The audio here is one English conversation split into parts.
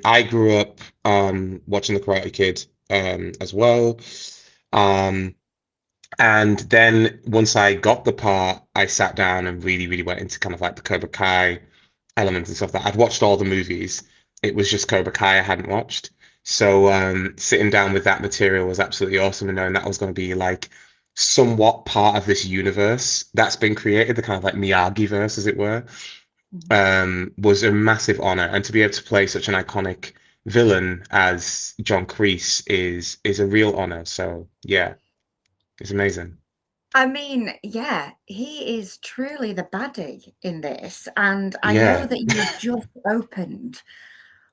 I grew up watching The Karate Kid as well. Um, and then once I got the part, I sat down and really, really went into kind of like the Cobra Kai elements and stuff that I'd watched all the movies. It was just Cobra Kai I hadn't watched. So sitting down with that material was absolutely awesome, and knowing that was going to be like somewhat part of this universe that's been created, the kind of like Miyagi verse, as it were, Mhm. was a massive honor. And to be able to play such an iconic villain as John Kreese is a real honor. So yeah, it's amazing. I mean, yeah, he is truly the baddie in this, and I know Yeah. that you've just opened.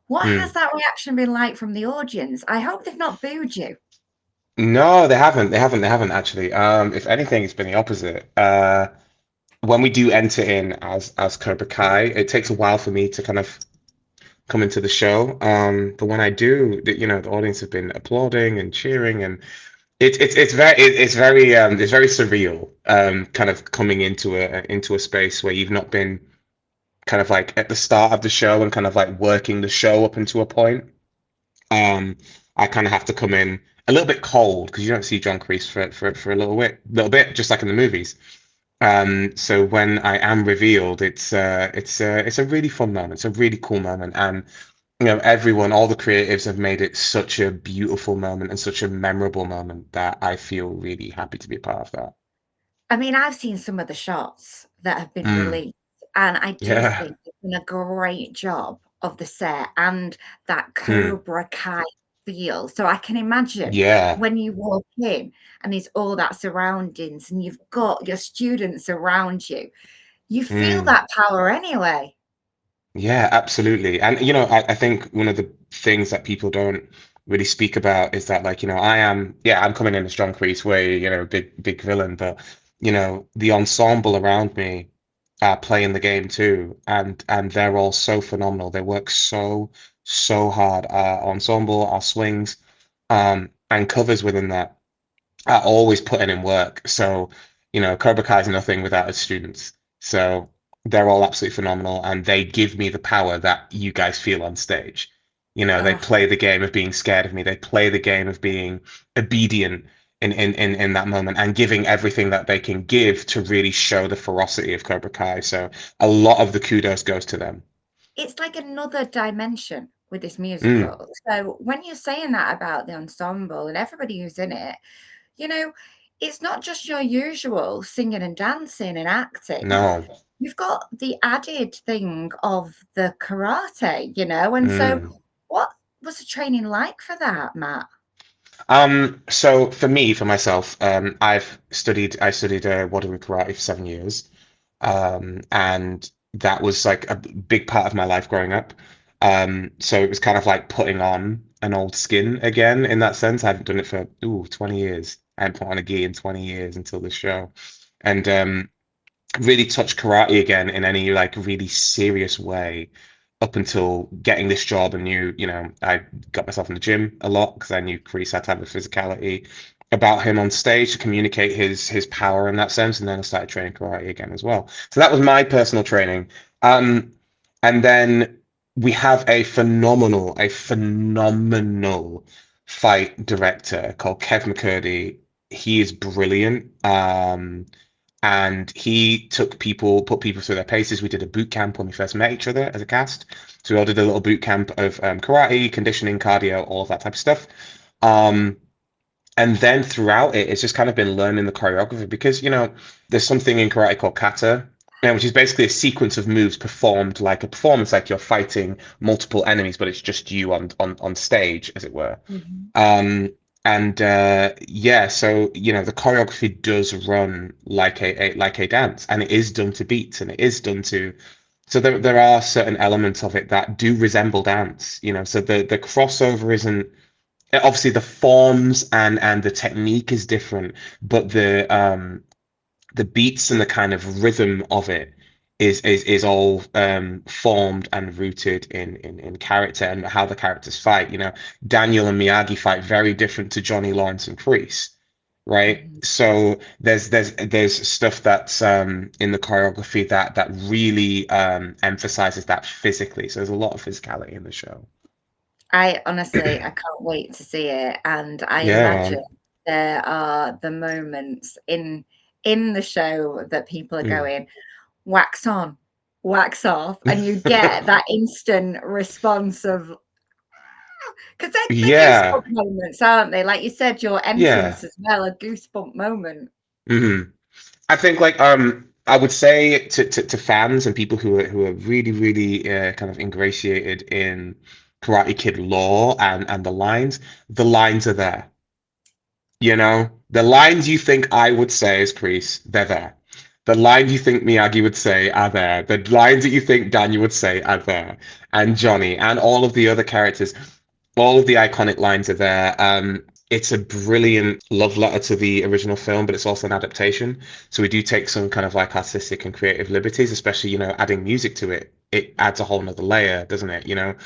What has Mm. that reaction been like from the audience? I hope they've not booed you. No, they haven't. They haven't actually. If anything, it's been the opposite. When we do enter in as Cobra Kai, it takes a while for me to kind of come into the show. But when I do, the audience have been applauding and cheering, and it's very surreal. Kind of coming into a space where you've not been kind of like at the start of the show and kind of like working the show up into a point. Um, I kind of have to come in a little bit cold because you don't see John Kreese for a little bit, just like in the movies. So when I am revealed, it's a really fun moment. It's a really cool moment, and everyone, all the creatives have made it such a beautiful moment and such a memorable moment that I feel really happy to be a part of that. I mean, I've seen some of the shots that have been Mm, released, and I do yeah. think they've done a great job of the set and that Mm, Cobra Kai feel. So I can imagine yeah. when you walk in and there's all that surroundings and you've got your students around you, you feel Mm. that power anyway. Yeah, absolutely. And I think one of the things that people don't really speak about is that like, I'm coming in as John Kreese way, big villain, but the ensemble around me are playing the game too, and they're all so phenomenal. They work so hard. Our ensemble, our swings, and covers within that are always putting in work. So, Cobra Kai is nothing without its students. So they're all absolutely phenomenal, and they give me the power that you guys feel on stage. They Oh, play the game of being scared of me. They play the game of being obedient in that moment and giving everything that they can give to really show the ferocity of Cobra Kai. So a lot of the kudos goes to them. it's like another dimension with this Mm, musical. So when you're saying that about the ensemble and everybody who's in it, you know, it's not just your usual singing and dancing and acting. no. You've got the added thing of the karate, and so Mm. what was the training like for that, Matt? So for myself, I studied Wado karate for 7 years. And that was like a big part of my life growing up. So it was kind of like putting on an old skin again in that sense. I hadn't done it for 20 years. I hadn't put on a gi in 20 years until this show. And really touched karate again in any like really serious way up until getting this job and I got myself in the gym a lot because I knew Kreese had to have a physicality about him on stage to communicate his power in that sense. And then I started training karate again as well. So that was my personal training. Um, and then we have a phenomenal fight director called Kev McCurdy. He is brilliant. And he put people through their paces. We did a boot camp when we first met each other as a cast. So we all did a little boot camp of karate, conditioning, cardio, all of that type of stuff. Um, and then throughout it, it's just kind of been learning the choreography because, there's something in karate called kata, which is basically a sequence of moves performed like a performance, like you're fighting multiple enemies, but it's just you on stage, as it were. Mhm. Um, and yeah, so the choreography does run like a dance, and it is done to beats, and it is done to. So there are certain elements of it that do resemble dance, So the crossover isn't obviously the forms and the technique is different, but the beats and the kind of rhythm of it is all formed and rooted in character and how the characters fight. Daniel and Miyagi fight very different to Johnny Lawrence and Kreese, right? Mhm. So there's stuff that's in the choreography that really emphasizes that physically. So there's a lot of physicality in the show. I honestly, I can't wait to see it, and I Yeah, imagine man. there are the moments in the show that people are Mm. going, "Wax on, wax off," and you get that instant response of, because they're Yeah, goosebump moments, aren't they? Like you said, your yeah. entrance as well, a goosebump moment. Hmm. I think like I would say to fans and people who are really really kind of ingratiated in Karate Kid lore and the lines are there. You know, the lines you think I would say as Kreese, they're there. The lines you think Miyagi would say are there. The lines that you think Daniel would say are there. And Johnny and all of the other characters, all of the iconic lines are there. It's a brilliant love letter to the original film, but it's also an adaptation. So we do take some kind of like artistic and creative liberties, especially, adding music to it. It adds a whole nother layer, doesn't it? You're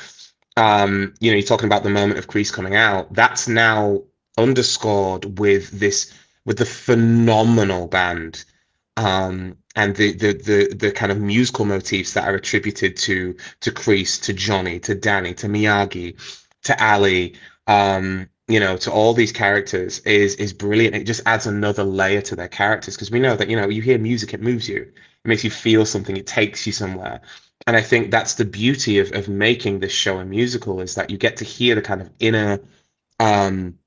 talking about the moment of Kreese coming out. That's now underscored with the phenomenal band, and the kind of musical motifs that are attributed to Kreese, to Johnny, to Danny, to Miyagi, to Ali, to all these characters is brilliant. It just adds another layer to their characters because we know that, you hear music, it moves you, it makes you feel something, it takes you somewhere. And I think that's the beauty of making this show a musical is that you get to hear the kind of inner um,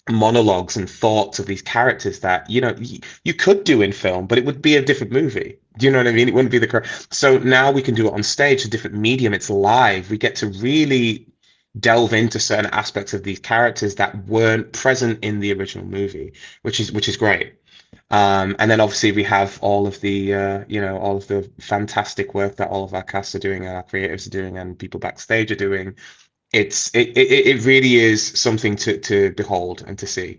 monologues and thoughts of these characters that you could do in film, but it would be a different movie. Do you know what I mean? It wouldn't be the correct. So now we can do it on stage, a different medium. It's live. We get to really delve into certain aspects of these characters that weren't present in the original movie, which is great. And then obviously we have all of the fantastic work that all of our casts are doing, and our creatives are doing, and people backstage are doing. It really is something to behold and to see.